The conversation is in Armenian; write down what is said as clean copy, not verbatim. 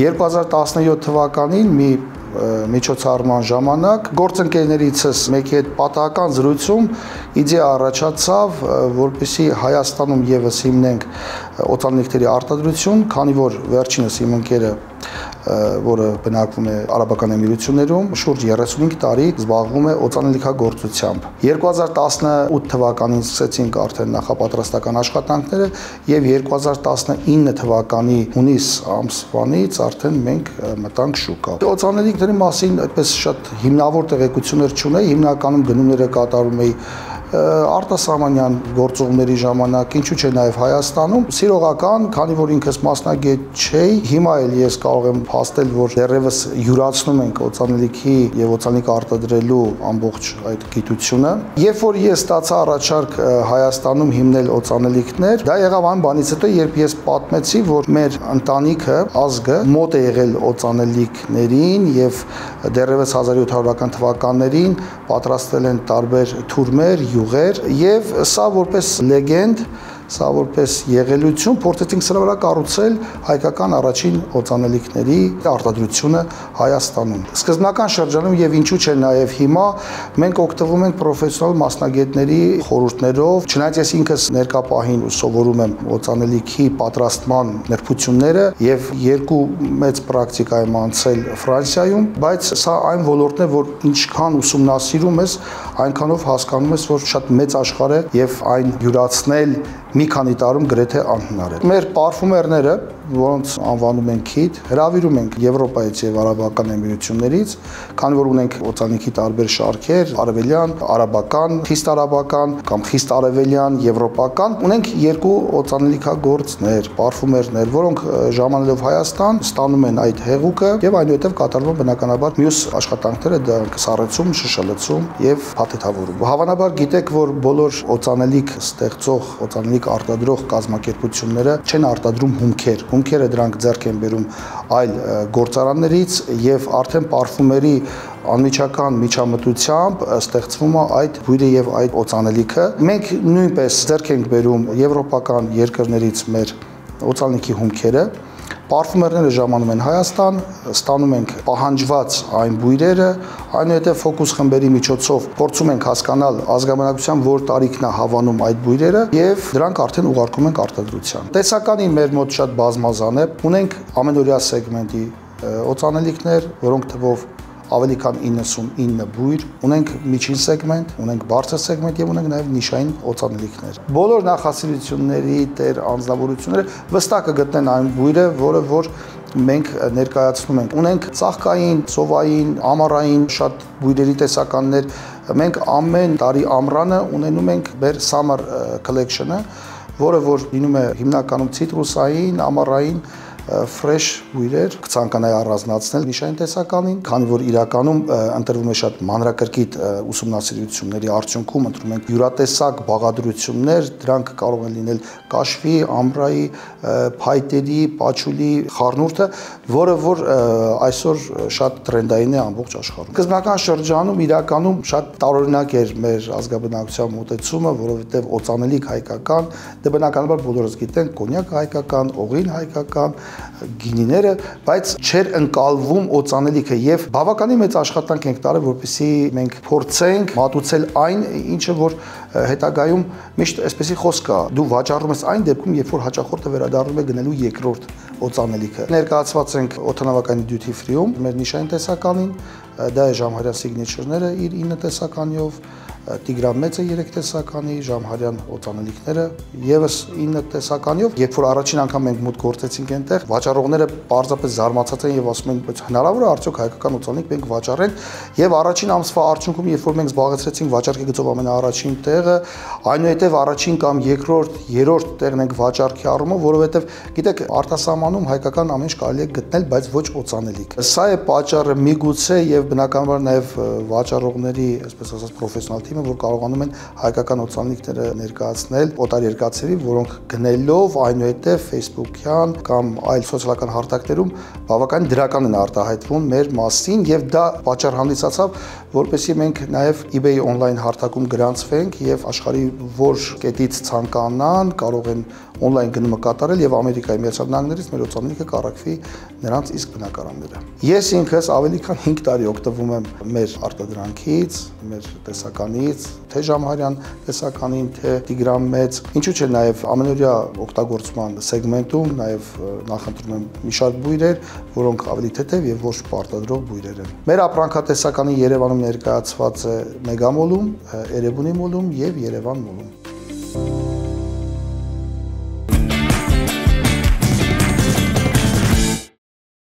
(2017) թվականին մի միջոցառման ժամանակ գործընկերներիցս մեկի հետ պատահական զրույցում իդեա առաջացավ, որպեսզի Հայաստանում եւս հիմնենք օծանելիքների արտադրություն, քանի որ վերջինս իմ ընկերը, որը բնակվում է Արաբական Էմիրություններում, շուրջ 35 տարի զբաղվում է օծանելիքագործությամբ։ 2018 թվականին սկսեցինք արդեն նախապատրաստական աշխատանքները եւ 2019 թվականի հունիս ամսվանից արդեն մենք մտանք շուկա։ Օծանելիքների մասին այդպես շատ հիմնավոր տեղեկություններ չունեի, հիմնականում գնումները կատարում էի արտասահմանյան գործողումների ժամանակ, ինչու՞ չէ նաև Հայաստանում, սիրողական, քանի որ ինքս մասնագետ չէի, հիմա էլ ես կարող եմ փաստել, որ դեռևս յուրացնում ենք օծանելիքի եւ օծանելիք արտադրելու ամբողջ այդ գիտությունը։ Երբ որ ես ստացա առաջարկ Հայաստանում հիմնել օծանելիքներ, դա եղավ այն բանից հետո, երբ ես պատմեցի, որ մեր ընտանիքը, ազգը մոտ է եղել օծանելիքներին եւ դեռևս 1700-ական թվականներին պատրաստվել են տարբեր թուրմեր, յուղեր եւ սա որպես լեգենդ, սա որպես եղելություն փորձեցինք սրա վրա կառուցել հայկական առաջին օծանելիքների արտադրությունը Հայաստանում։ Սկզբնական շրջանում եւ ինչու՞ չէ նաեւ հիմա մենք օգտվում ենք պրոֆեսիոնալ մասնագետների խորհուրդներով, չնայած ես ինքս ներկա պահին սովորում եմ օծանելիքի պատրաստման նրբությունները եւ երկու մեծ պրակտիկա եմ անցել Ֆրանսիայում, բայց սա այն ոլորտն է, որ ինչքան ուսումնասիրում ես, այնքանով հասկանում ես, որ շատ մեծ աշխարհ է եւ այն յուրացնել մի քանի տարում գրեթե անհնար է։ Մեր պարֆումերները, որոնց անվանում ենք քիթ, հրավիրում ենք Եվրոպայից եւ Արաբական Էմիրություններից, քանի որ ունենք օծանելիքի տարբեր շարքեր, արևելյան, արաբական, խիստ արաբական կամ խիստ արևելյան, եվրոպական, ունենք երկու օծանելիքագործներ, պարֆումերներ, որոնք ժամանելով Հայաստան ստանում են այդ հեղուկը եւ այնուհետեւ կատարվում բնականաբար մյուս աշխատանքները, դա սառեցում, շշալցում եւ փաթեթավորում։ Հավանաբար գիտեք, որ բոլոր օծանելիք ստեղծող, օծանելիք արտադրող կազմակերպությունները չեն արտադրում հումքեր։ Հումքերը դրանք ձեռք են բերում այլ գործարաններից եւ արդեն պարֆումերի անմիջական միջամտությամբ ստեղծվում է այդ բույրը եւ այդ օծանելիքը։ Մենք նույնպես ձեռք ենք բերում եվրոպական երկրներից մեր օծանելիքի հումքերը։ Պարֆումերները ժամանում են Հայաստան, ստանում ենք պահանջված այն բույրերը, այնուհետև ֆոկուս խմբերի միջոցով փորձում ենք հասկանալ ազգաբնակության որ տարիքն է հավանում այդ բույրերը եւ դրանք արդեն ուղարկում ենք արտադրության։ Տեսականին մեր մոտ շատ բազմազան է, ունենք ամենօրյա սեգմենտի օծանելիքներ, որոնք թվով ավելի քան 99 բույր, ունենք միջին սեգմենտ, ունենք բարձր սեգմենտ եւ ունենք նաեւ նիշային օծանելիքներ։ Բոլոր նախասիրությունների տեր անձնավորությունները վստահ կգտնեն այն բույրը, որը որ մենք ներկայացնում ենք։ Ունենք ծաղկային, ծովային, ամառային շատ բույրերի տեսականներ։ Մենք ամեն տարի ամռանը ունենում ենք մեր summer collection-ը, որը որ լինում է հիմնականում ցիտրուսային, ամառային fresh բույրեր, կցանկանայի առանձնացնել նիշային տեսականին, քանի որ իրականում ընտրվում է շատ մանրակրկիտ ուսումնասիրությունների արդյունքում ընտրում ենք յուրատեսակ բաղադրություններ, դրանք կարող են լինել կաշվի, ամռայի, փայտերի, պաչուլի, խառնուրդը, որը որ այսօր շատ տրենդային է ամբողջ աշխարհում։ Սկզբնական շրջանում իրականում շատ տարօրինակ էր մեր ազգաբնակության մոտեցումը, որովհետև օծանելիք հայկական, դե բնականաբար բոլորս գիտենք, կոնյակ հայկական, օղին հայկական, գինիները, բայց չէր ընկալվում օծանելիքը եւ բավականին մեծ աշխատանք ենք տարել, որպեսզի մենք փորձենք մատուցել այն, ինչը որ հետագայում միշտ այսպեսի խոսք կա, դու վաճառում ես այն դեպքում, երբ որ հաճախորդը վերադառնում է գնելու երկրորդ օծանելիքը։ Ներկայացված ենք օդանավականի duty free-ում, մեր նիշային տեսականին, դա է ժամհարյա signature-ները իր 9 տեսականիով, Տիգրան մեծը 3 տեսականի, Ժամհարյան օծանելիքները եւս 9 տեսականիով։ Երբ որ առաջին անգամ մենք մուտք գործեցինք այնտեղ, վաճառողները պարզապես զարմացած են եւ ասում են, բայց հնարավոր է արդյոք հայկական օծանելիք մենք վաճառենք։ Եվ առաջին ամսվա արդյունքում, երբ որ մենք զբաղեցրեցինք վաճառքի գծով ամենաառաջին տեղը, այնուհետև առաջին կամ երկրորդ, երրորդ տեղն ենք վաճառքի առումով, որովհետև գիտեք, արտասահմանում հայկական ամեն ինչ կարելի է գտնել, բայց ոչ օծանելիք։ Սա է պատճառը միգուցե եւ բնականաբար նաեւ վաճառողների, այսպես ասած, պրոֆեսիոնալ թիմը, որ կարողանում են հայկական օծանելիքները ներկայացնել օտարերկացիների, որոնք գնելով այնուհետև Facebook-յան կամ այլ սոցիալական հարթակներում բավական դրական են արտահայտվում մեր մասին եւ դա պատճառ հանդիսացավ, որպեսզի մենք նաեւ eBay online հարթակում գրանցվենք եւ աշխարհի որ կետից ցանկանան կարող են on-line գնումը կատարել եւ Ամերիկայի Միացյալ Նահանգներից մեր օծանելիքը կառաքվի նրանց իսկ բնակարանները։ Ես ինքս ավելի քան 5 տարի օգտվում եմ մեր արտադրանքից, մեր տեսականից, թե Ժամհարյան տեսականին, թե Տիգրան մեծ, ինչու՞ չէ նաեւ ամենօրյա օգտագործման սեգմենտում նաեւ նախընտրում եմ մի շարք բույրեր, որոնք ավելի թեթև եւ ոչ պարտադրող բույրեր են։ Մեր ապրանքատեսականի Երևանում ներկայացված է Մեգամոլում, Էրեբունի մոլում եւ Երևան մոլում։